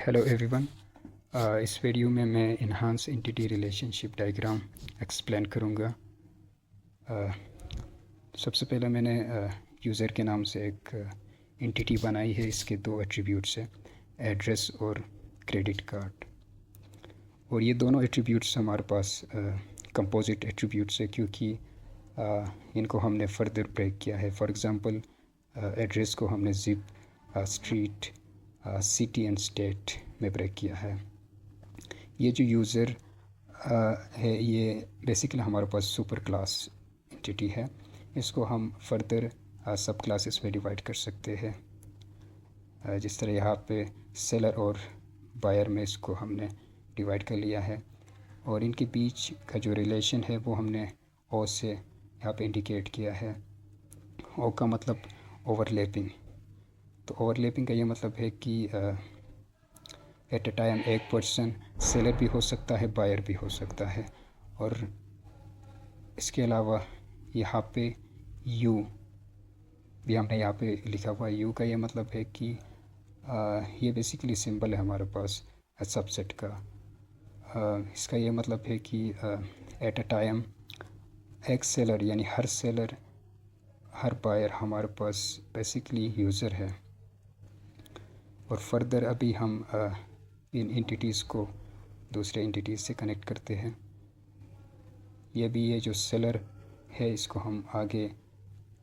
Hello everyone. इस video में मैं enhance entity relationship diagram explain करूँगा। सबसे पहले मैंने यूज़र के नाम से एक एंटिटी बनाई है। इसके दो एट्रीब्यूट्स हैं, एड्रेस और क्रेडिट कार्ड। और ये दोनों एट्रीब्यूट्स हमारे पास कंपोजिट एट्रीब्यूट्स है, क्योंकि इनको हमने फर्दर ब्रेक किया है। फॉर एग्ज़ाम्पल एड्रेस को हमने zip, street, city and state में ब्रेक किया है। ये जो यूज़र है ये बेसिकली हमारे पास सुपर क्लास एंटिटी है। इसको हम फर्दर सब क्लासेस में डिवाइड कर सकते हैं। जिस तरह यहाँ पे सेलर और बायर में इसको हमने डिवाइड कर लिया है, और इनके बीच का जो रिलेशन है वो हमने ओ से यहाँ पे इंडिकेट किया है। ओ का मतलब ओवरलैपिंग। तो ओवरलैपिंग का ये मतलब है कि एट अ टाइम एक पर्सन सेलर भी हो सकता है, बायर भी हो सकता है। और इसके अलावा यहाँ पे यू भी हमने यहाँ पे लिखा हुआ है। यू का ये मतलब है कि ये बेसिकली सिंबल है हमारे पास सबसेट का। इसका ये मतलब है कि एट अ टाइम एक सेलर यानी हर सेलर, हर बायर हमारे पास बेसिकली यूज़र है। और फर्दर अभी हम इन एंटिटीज़ को दूसरे एंटिटीज़ से कनेक्ट करते हैं। ये जो सेलर है इसको हम आगे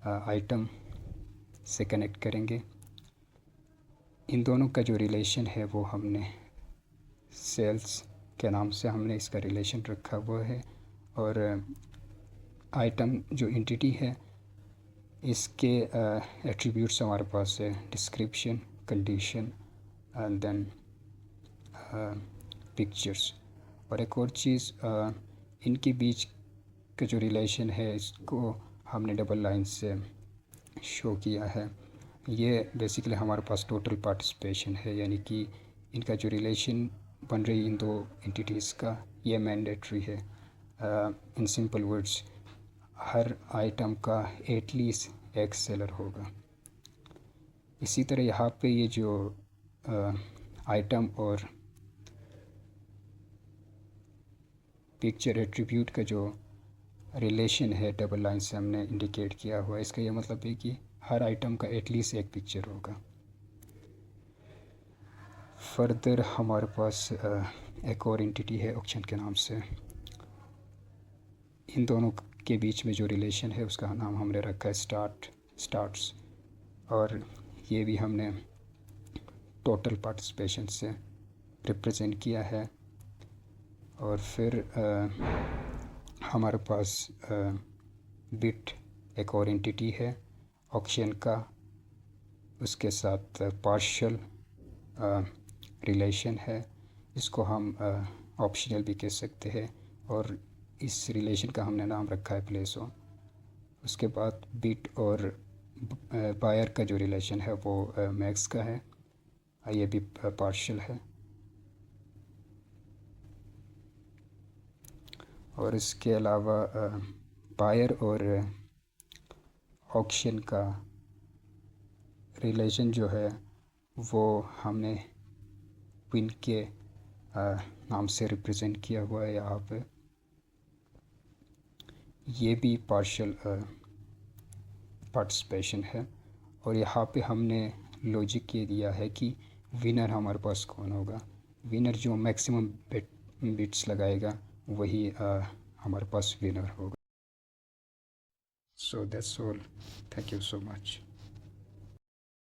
आइटम से कनेक्ट करेंगे। इन दोनों का जो रिलेशन है वो हमने सेल्स के नाम से हमने इसका रिलेशन रखा हुआ है। और आइटम जो एंटिटी है इसके एट्रीब्यूट्स हमारे पास है, description, condition and then pictures. और एक और चीज़, इनके बीच का जो रिलेशन है इसको हमने डबल लाइन से शो किया है। ये बेसिकली हमारे पास टोटल पार्टिसिपेशन है, यानी कि इनका जो रिलेशन बन रही इन दो एंटिटीज़ का ये मैंडेटरी है। In simple words, her item का एटलीस्ट एक सेलर होगा। इसी तरह यहाँ पे ये जो आइटम और पिक्चर एट्रीब्यूट का जो रिलेशन है डबल लाइन से हमने इंडिकेट किया हुआ है। इसका ये मतलब है कि हर आइटम का एटलीस्ट एक पिक्चर होगा। फर्दर हमारे पास एक और एंटिटी है ऑक्शन के नाम से। इन दोनों के बीच में जो रिलेशन है उसका नाम हमने रखा है स्टार्ट्स। और ये भी हमने टोटल पार्टिसिपेशन से रिप्रेजेंट किया है। और फिर हमारे पास बिट एक और एंटिटी है ऑक्शन का, उसके साथ पार्शियल रिलेशन है। इसको हम ऑप्शनल भी कह सकते हैं, और इस रिलेशन का हमने नाम रखा है प्लेस ऑन। उसके बाद बिट और बायर का जो रिलेशन है वो मैक्स का है, ये भी पार्शियल है। और इसके अलावा बायर और ऑक्शन का रिलेशन जो है वो हमने विन के नाम से रिप्रेजेंट किया हुआ है यहाँ पे। ये भी पार्शियल पार्टिसिपेशन है। और यहाँ पे हमने लॉजिक ये दिया है कि विनर हमारे पास कौन होगा। विनर जो मैक्सिमम बिट्स लगाएगा वही हमारे पास विनर होगा। So that's all. Thank you so much.